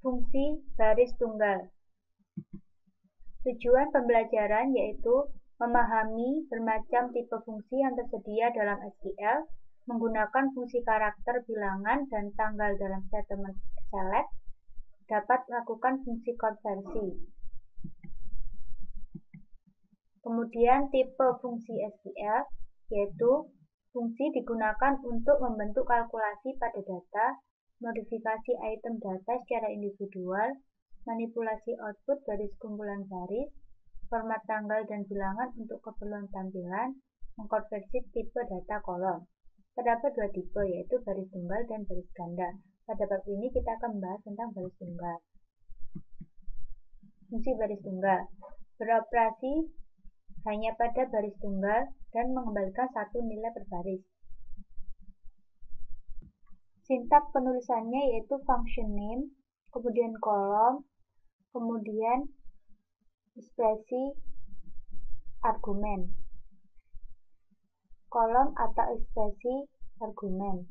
Fungsi baris tunggal. Tujuan pembelajaran yaitu memahami bermacam tipe fungsi yang tersedia dalam SQL menggunakan fungsi karakter, bilangan, dan tanggal dalam statement select, dapat melakukan fungsi konversi. Kemudian tipe fungsi SQL yaitu fungsi digunakan untuk membentuk kalkulasi pada data, modifikasi item data secara individual, manipulasi output dari sekumpulan baris, format tanggal dan bilangan untuk keperluan tampilan, mengkonversi tipe data kolom. Terdapat dua tipe, yaitu baris tunggal dan baris ganda. Pada bab ini kita akan membahas tentang baris tunggal. Fungsi baris tunggal beroperasi hanya pada baris tunggal dan mengembalikan satu nilai per baris. Sintak penulisannya yaitu function name, kemudian kolom, kemudian ekspresi argumen. Kolom atau ekspresi argumen.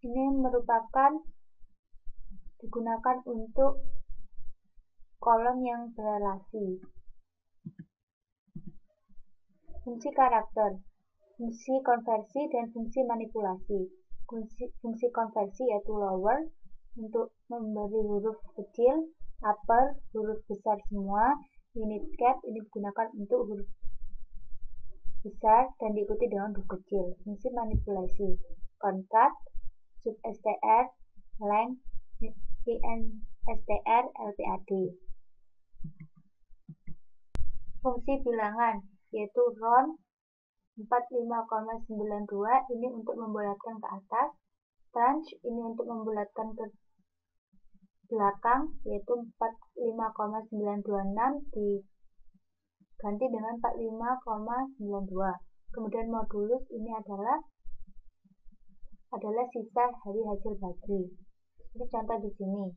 Ini merupakan digunakan untuk kolom yang berelasi. Fungsi karakter, fungsi konversi, dan fungsi manipulasi. Fungsi konversi yaitu lower untuk memberi huruf kecil, upper huruf besar semua, unit cap ini digunakan untuk huruf besar dan diikuti dengan huruf kecil. Fungsi manipulasi, concat, substr, length, instr, lpad. Fungsi bilangan yaitu round 45,92 ini untuk membulatkan ke atas, tranche ini untuk membulatkan ke belakang yaitu 45,926 diganti dengan 45,92. Kemudian modulus ini adalah sisa dari hasil bagi. Ini contoh di sini.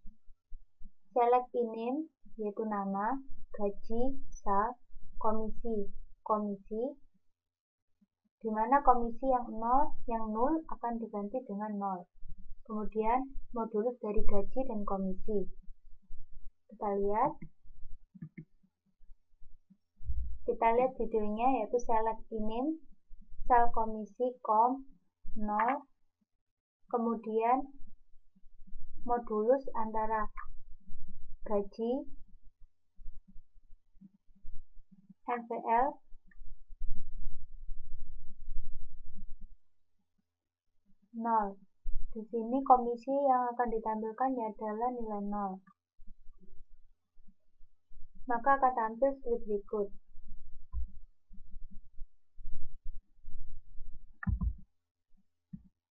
Select name yaitu nama, gaji, sal, komisi, di mana komisi yang nol akan diganti dengan 0. Kemudian modulus dari gaji dan komisi. Kita lihat videonya yaitu select name, sal komisi kom 0, kemudian modulus antara gaji NVL nol. Di sini komisi yang akan ditampilkan adalah nilai 0. Maka akan tampil seperti berikut.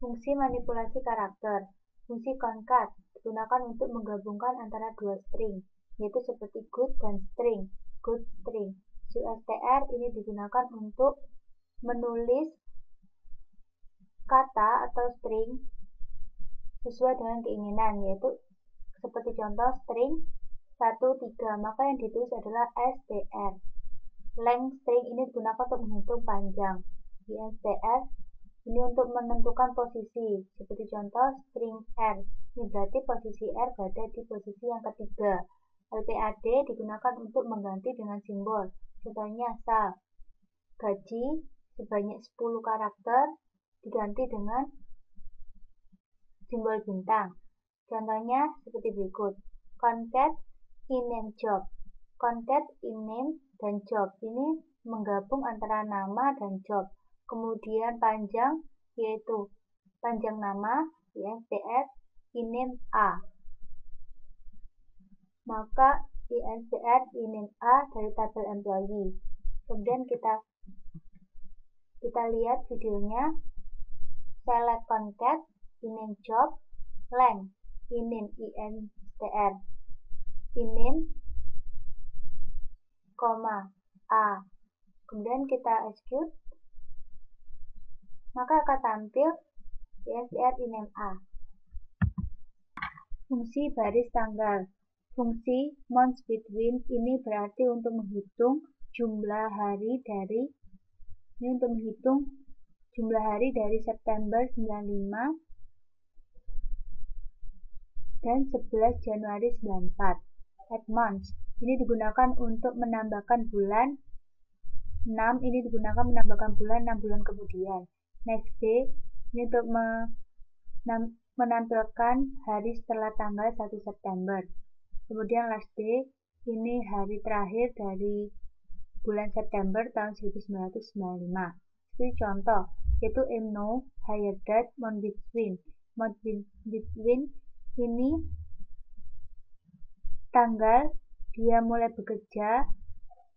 Fungsi manipulasi karakter. Fungsi concat digunakan untuk menggabungkan antara dua string, yaitu seperti good dan string. Good string. Substr ini digunakan untuk menulis kata atau string sesuai dengan keinginan, yaitu seperti contoh string 1-3, maka yang ditulis adalah str. Length string ini digunakan untuk menghitung panjang. Instr ini untuk menentukan posisi, seperti contoh string r. Ini berarti posisi r berada di posisi yang ketiga. LPAD digunakan untuk mengganti dengan simbol. Contohnya sal, gaji sebanyak 10 karakter diganti dengan simbol bintang. Contohnya seperti berikut. Concat iname job. Concat iname dan job ini menggabung antara nama dan job. Kemudian panjang yaitu panjang nama INCR iname A. Maka INCR iname A dari tabel employee. Kemudian kita lihat videonya. Select concat iname job, length iname INCR iname, A. Kemudian kita execute, maka akan tampil INCR iname A. Fungsi baris tanggal. Fungsi months between ini berarti untuk menghitung jumlah hari dari September 95 dan 11 Januari 94. Add months ini digunakan untuk menambahkan bulan. 6 ini digunakan menambahkan bulan 6 bulan kemudian. Next day ini untuk menampilkan hari setelah tanggal 1 September. Kemudian last day ini hari terakhir dari bulan September tahun 1995. Seperti contoh, yaitu no, higher date, month between. Month between ini tanggal dia mulai bekerja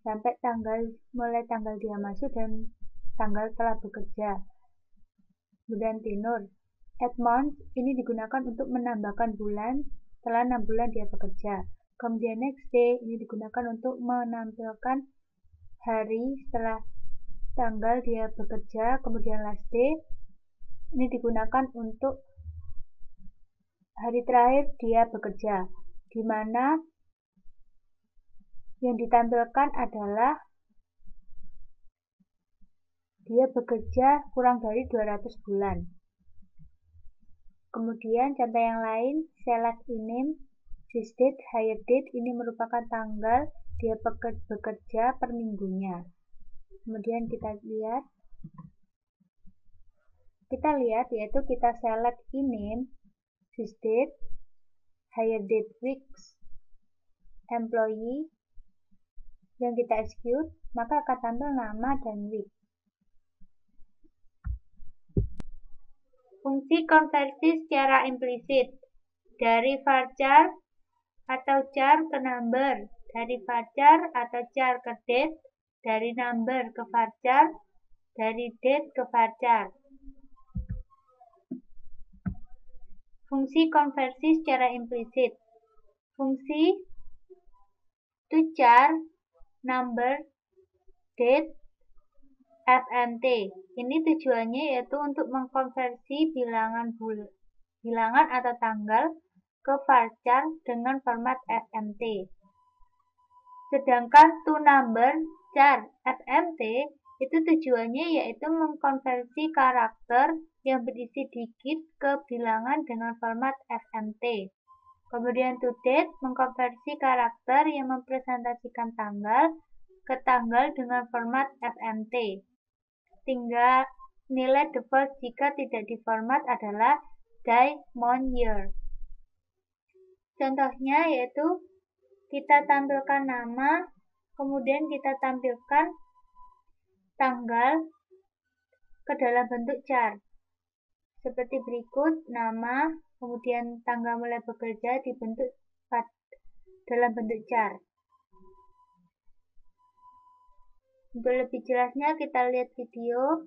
sampai mulai tanggal dia masuk dan tanggal telah bekerja. Kemudian tenure. Add month ini digunakan untuk menambahkan bulan setelah 6 bulan dia bekerja. Kemudian next day ini digunakan untuk menampilkan hari setelah tanggal dia bekerja. Kemudian last day ini digunakan untuk hari terakhir dia bekerja, di mana yang ditampilkan adalah dia bekerja kurang dari 200 bulan. Kemudian contoh yang lain, select name, this date, hire date, ini merupakan tanggal dia bekerja per minggunya. Kemudian kita lihat yaitu kita select name, this date, hire date, weeks, employee, yang kita execute, maka akan tampil nama dan week. Fungsi konversi secara implisit dari varchar atau char ke number, dari varchar atau char ke date, dari number ke varchar, dari date ke varchar. Fungsi konversi secara implisit. Fungsi to char, number, date, FMT. Ini tujuannya yaitu untuk mengkonversi bilangan atau tanggal ke varchar dengan format FMT. Sedangkan to number, char, FMT itu tujuannya yaitu mengkonversi karakter yang berisi digit ke bilangan dengan format FMT. Kemudian to date mengkonversi karakter yang mempresentasikan tanggal ke tanggal dengan format FMT. Tinggal nilai default jika tidak diformat adalah day, month, year. Contohnya yaitu kita tampilkan nama, kemudian kita tampilkan tanggal ke dalam bentuk char. Seperti berikut, nama, kemudian tanggal mulai bekerja dibentuk dalam bentuk char. Untuk lebih jelasnya kita lihat video.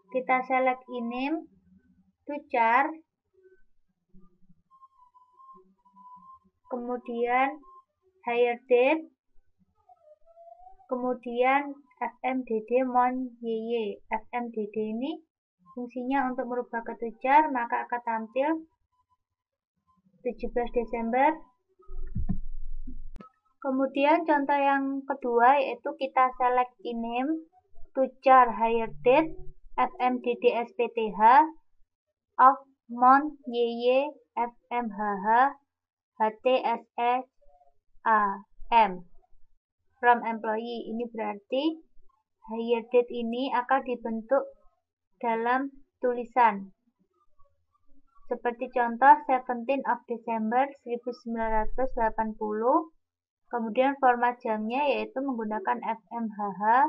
Kita select name to char. Kemudian hire date. Kemudian FMDD month YY. FMDD ini fungsinya untuk merubah ke to char, maka akan tampil 17 Desember. Kemudian contoh yang kedua yaitu kita select name to char hire date FMDD SPTH of month YY FMHH HTSS AM from employee. Ini berarti hire date ini akan dibentuk dalam tulisan. Seperti contoh 17 of December 1980. Kemudian format jamnya yaitu menggunakan FMHH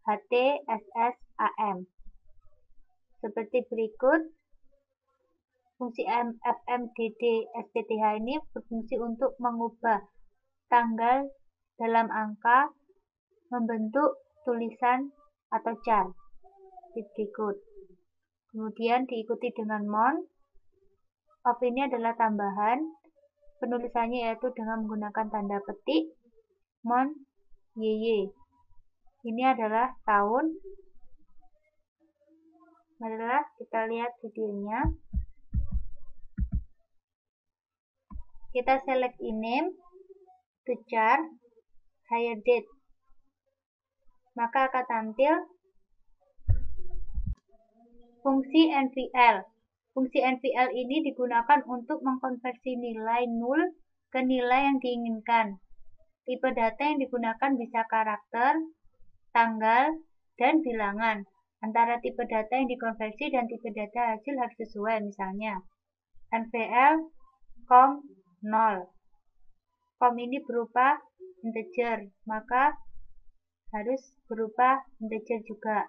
HTSS AM. Seperti berikut. Fungsi FMDD SPTH ini berfungsi untuk mengubah tanggal dalam angka membentuk tulisan atau char. Berikut. Kemudian diikuti dengan month. Of ini adalah tambahan. Penulisannya yaitu dengan menggunakan tanda petik month YY. Ini adalah tahun. Marilah kita lihat videonya. Kita select name to char hire date. Maka akan tampil fungsi NVL. Fungsi NVL ini digunakan untuk mengkonversi nilai nul ke nilai yang diinginkan. Tipe data yang digunakan bisa karakter, tanggal, dan bilangan. Antara tipe data yang dikonversi dan tipe data hasil harus sesuai, misalnya NVL com 0. Com ini berupa integer, maka harus berupa integer juga.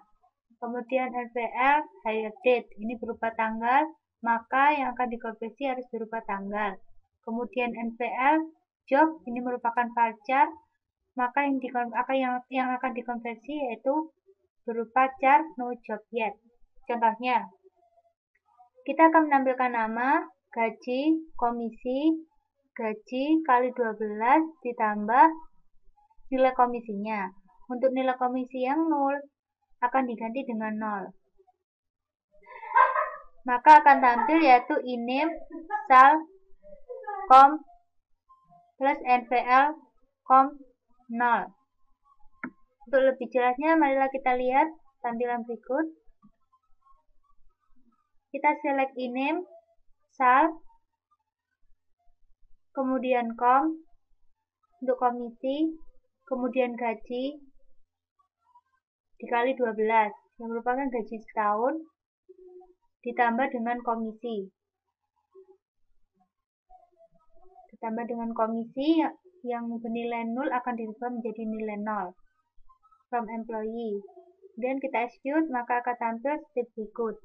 Kemudian NVL higher date, ini berupa tanggal, maka yang akan dikonversi harus berupa tanggal. Kemudian NVL job, ini merupakan varchar, maka yang akan dikonversi yaitu berupa char no job yet. Contohnya, kita akan menampilkan nama, gaji, komisi, gaji kali 12 ditambah nilai komisinya. Untuk nilai komisi yang 0 akan diganti dengan 0. Maka akan tampil yaitu INIM sal com plus NVL com 0. Untuk lebih jelasnya, marilah kita lihat tampilan berikut. Kita select INIM sal, kemudian com untuk komisi, kemudian gaji dikali 12 yang merupakan gaji setahun ditambah dengan komisi. Ditambah dengan komisi yang bernilai 0 akan dirubah menjadi nilai 0 from employee. Kemudian kita execute, maka akan tampil step berikut.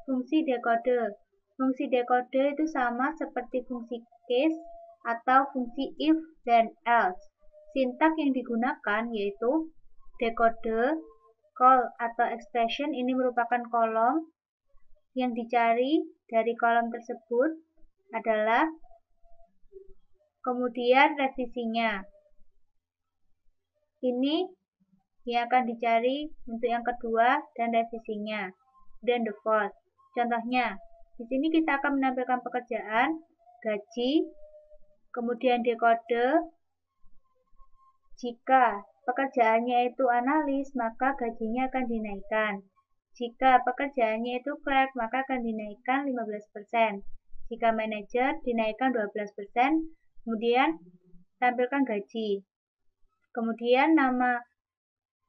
Fungsi dekode. Fungsi dekode itu sama seperti fungsi case atau fungsi if dan else. Sintak yang digunakan yaitu dekode, call atau expression ini merupakan kolom. Yang dicari dari kolom tersebut adalah kemudian revisinya. Ini yang akan dicari untuk yang kedua dan revisinya. Dan default. Contohnya, di sini kita akan menampilkan pekerjaan, gaji, kemudian dekode. Jika pekerjaannya itu analis, maka gajinya akan dinaikkan. Jika pekerjaannya itu clerk, maka akan dinaikkan 15%. Jika manajer, dinaikkan 12%. Kemudian, tampilkan gaji. Kemudian, nama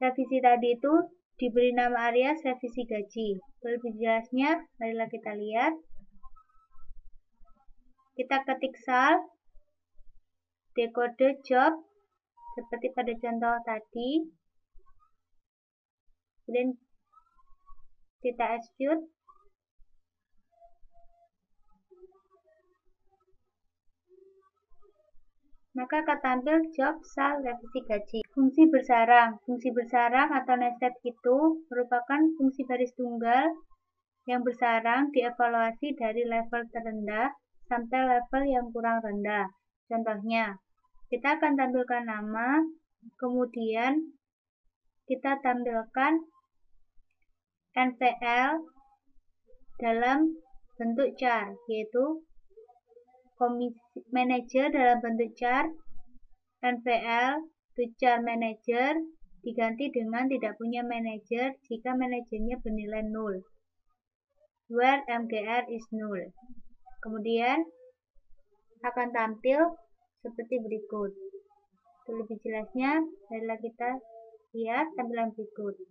revisi tadi itu diberi nama alias revisi gaji. Lebih jelasnya, marilah kita lihat. Kita ketik sal, dekode job, seperti pada contoh tadi. Kemudian kita execute. Maka akan tampil job sal revisi gaji. Fungsi bersarang. Fungsi bersarang atau nested itu merupakan fungsi baris tunggal yang bersarang dievaluasi dari level terendah sampai level yang kurang rendah. Contohnya, kita akan tampilkan nama, kemudian kita tampilkan NVL dalam bentuk char, yaitu komisi manager dalam bentuk char, NVL to char manager diganti dengan tidak punya manager jika manajernya bernilai 0, where MGR is 0. Kemudian akan tampil seperti berikut. Untuk lebih jelasnya, marilah kita lihat tampilan berikut.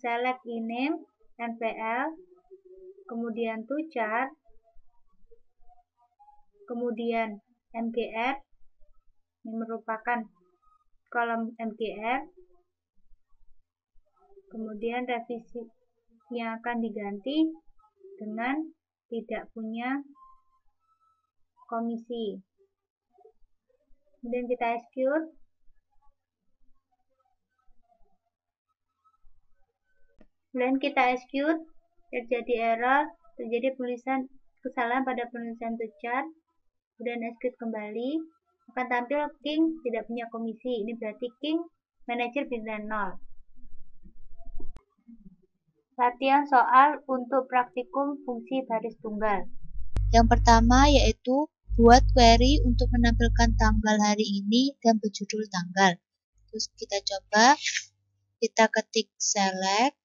Select INIM, NVL, kemudian to char, kemudian MGR, ini merupakan kolom MGR, kemudian revisi yang akan diganti dengan tidak punya komisi. Kemudian kita execute. Kemudian kita execute, terjadi error, terjadi kesalahan pada penulisan to chart. Kemudian execute kembali, akan tampil King tidak punya komisi. Ini berarti King manager bintang 0. Latihan soal untuk praktikum fungsi baris tunggal. Yang pertama yaitu buat query untuk menampilkan tanggal hari ini dan berjudul tanggal. Terus kita coba. Kita ketik select,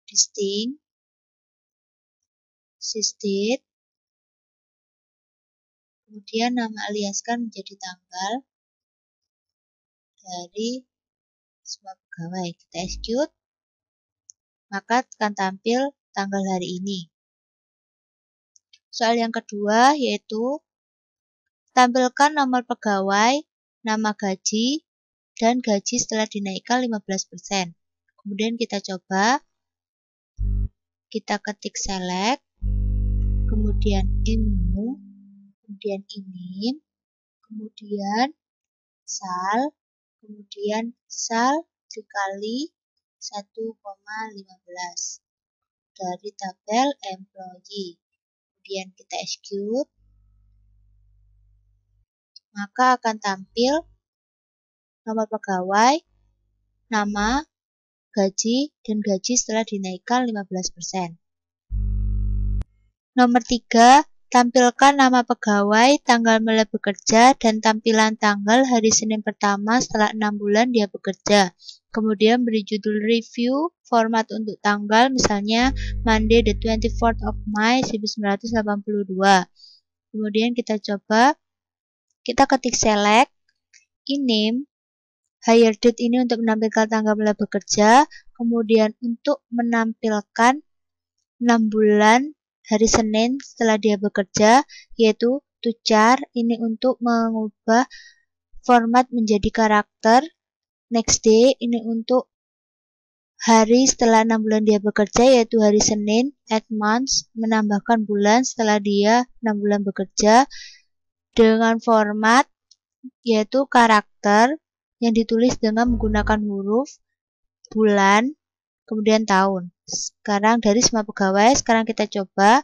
distinct, sysdate, kemudian nama aliaskan menjadi tanggal dari semua pegawai. Kita execute, maka akan tampil tanggal hari ini. Soal yang kedua yaitu tampilkan nomor pegawai, nama gaji, dan gaji setelah dinaikkan 15%. Kemudian kita coba, kita ketik select, kemudian IMU, kemudian INIM, kemudian SAL, kemudian SAL dikali 1,15 dari tabel employee. Kemudian kita execute, maka akan tampil nomor pegawai, nama, gaji, dan gaji setelah dinaikkan 15%. Nomor 3, tampilkan nama pegawai, tanggal mulai bekerja, dan tampilan tanggal hari Senin pertama setelah 6 bulan dia bekerja. Kemudian beri judul review, format untuk tanggal, misalnya Monday the 24th of May 1982. Kemudian kita coba, kita ketik select, INIM, hire date ini untuk menampilkan tanggal mulai bekerja, kemudian untuk menampilkan 6 bulan hari Senin setelah dia bekerja, yaitu to char, ini untuk mengubah format menjadi karakter, next day, ini untuk hari setelah 6 bulan dia bekerja, yaitu hari Senin, add months, menambahkan bulan setelah dia 6 bulan bekerja, dengan format, yaitu karakter, yang ditulis dengan menggunakan huruf, bulan, kemudian tahun. Sekarang dari semua pegawai, sekarang kita coba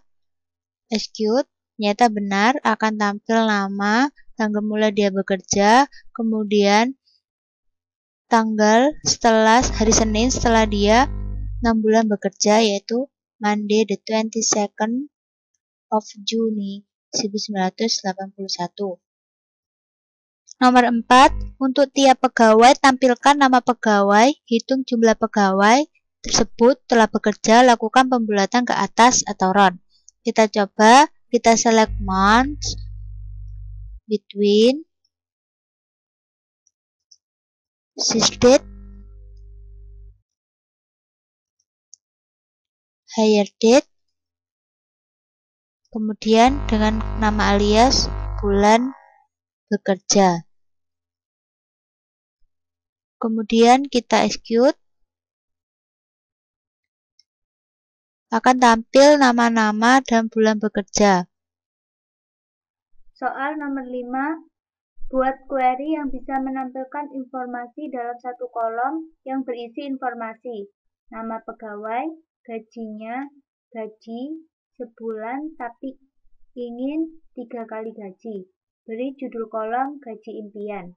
execute, ternyata benar akan tampil nama, tanggal mulai dia bekerja, kemudian tanggal setelah hari Senin setelah dia 6 bulan bekerja, yaitu Monday the 22nd of June 1981. Nomor 4, untuk tiap pegawai tampilkan nama pegawai, hitung jumlah pegawai tersebut telah bekerja, lakukan pembulatan ke atas atau round. Kita coba, kita select months, between, sysdate, hire date, kemudian dengan nama alias bulan bekerja. Kemudian kita execute, akan tampil nama-nama dan bulan bekerja. Soal nomor 5, buat query yang bisa menampilkan informasi dalam satu kolom yang berisi informasi, nama pegawai, gajinya, gaji, sebulan tapi ingin 3 kali gaji. Beri judul kolom gaji impian.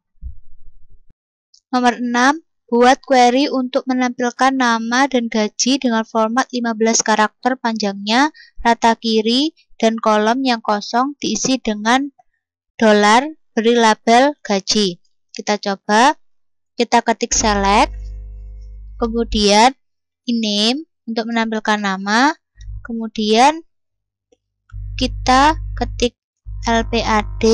Nomor 6, buat query untuk menampilkan nama dan gaji dengan format 15 karakter panjangnya, rata kiri, dan kolom yang kosong diisi dengan dolar, beri label gaji. Kita coba, kita ketik select, kemudian name untuk menampilkan nama, kemudian kita ketik LPAD,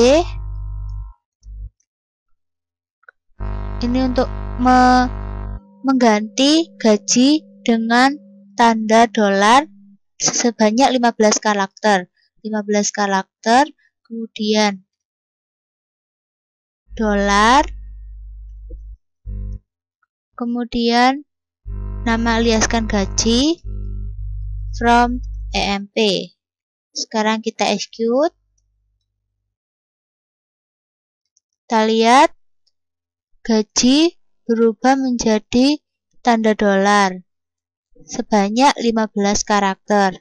ini untuk mengganti gaji dengan tanda dolar sebanyak 15 karakter. 15 karakter, kemudian dolar, kemudian nama aliaskan gaji from EMP. Sekarang kita execute. Kita lihat gaji berubah menjadi tanda dolar sebanyak 15 karakter.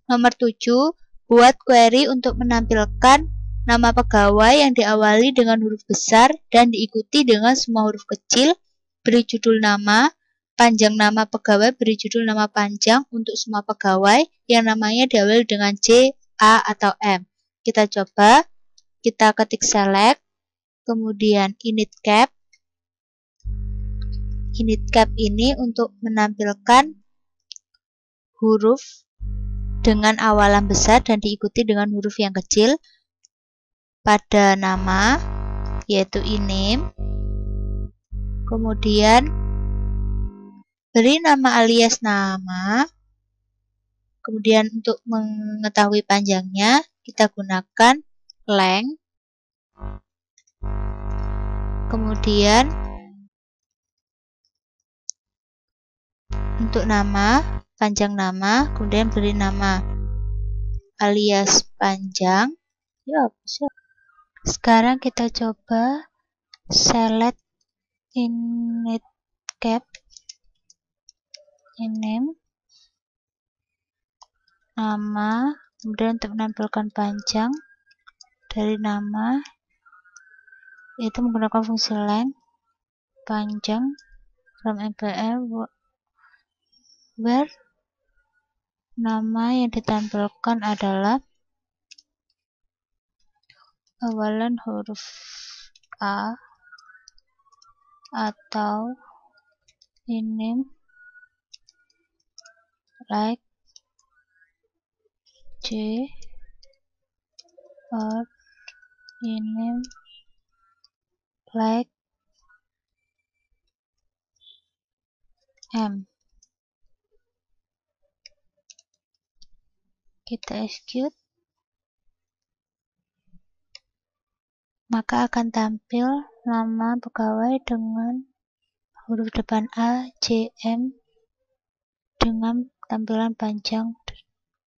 Nomor 7, buat query untuk menampilkan nama pegawai yang diawali dengan huruf besar dan diikuti dengan semua huruf kecil, beri judul nama, panjang nama pegawai, beri judul nama panjang untuk semua pegawai yang namanya diawali dengan C, A, atau M. Kita coba, kita ketik select, kemudian init cap. Init cap ini untuk menampilkan huruf dengan awalan besar dan diikuti dengan huruf yang kecil pada nama, yaitu iname. Kemudian beri nama alias nama. Kemudian untuk mengetahui panjangnya, kita gunakan length. Kemudian untuk nama, panjang nama, kemudian beri nama alias panjang. Ya, sekarang kita coba select init cap iname nama, kemudian untuk menampilkan panjang dari nama yaitu menggunakan fungsi length panjang from mpl where nama yang ditampilkan adalah awalan huruf A atau iname like J or iname like M. Kita execute, maka akan tampil nama pegawai dengan huruf depan A, J, M dengan tampilan panjang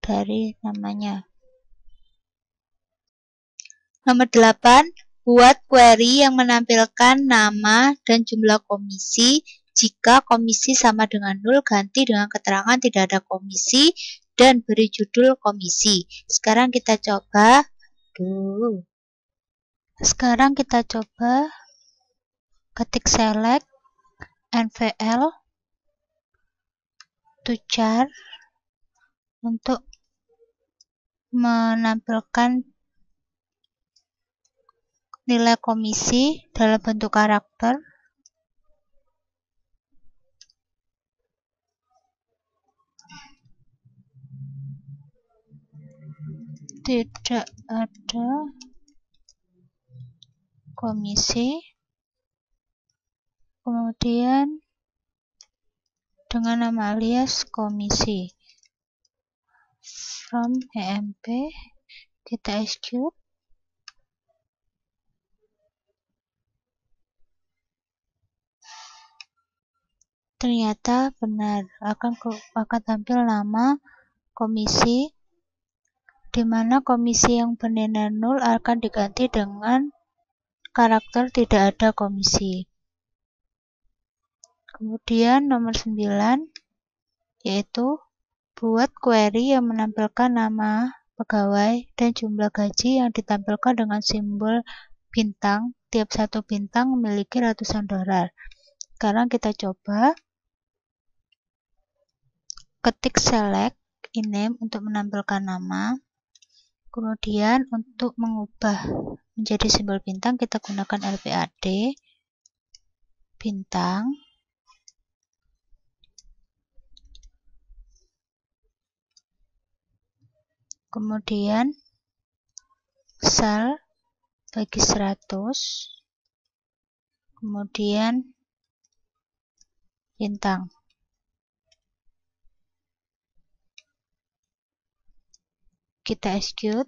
dari namanya. Nomor 8, buat query yang menampilkan nama dan jumlah komisi. Jika komisi sama dengan 0, ganti dengan keterangan tidak ada komisi dan beri judul komisi. Sekarang kita coba. Ketik select nvl to char untuk menampilkan nilai komisi dalam bentuk karakter. Tidak ada komisi. Kemudian dengan nama alias komisi. From emp kita execute. Ternyata benar, akan tampil nama komisi, di mana komisi yang bernilai 0 akan diganti dengan karakter tidak ada komisi. Kemudian nomor 9 yaitu buat query yang menampilkan nama pegawai dan jumlah gaji yang ditampilkan dengan simbol bintang. Tiap satu bintang memiliki ratusan $. Sekarang kita coba ketik select iname untuk menampilkan nama. Kemudian untuk mengubah menjadi simbol bintang kita gunakan lpad bintang. Kemudian sel bagi 100. Kemudian bintang. Kita execute.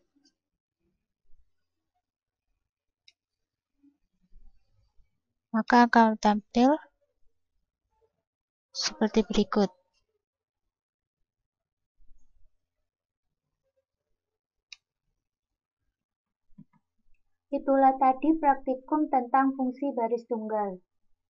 Maka akan tampil seperti berikut. Itulah tadi praktikum tentang fungsi baris tunggal.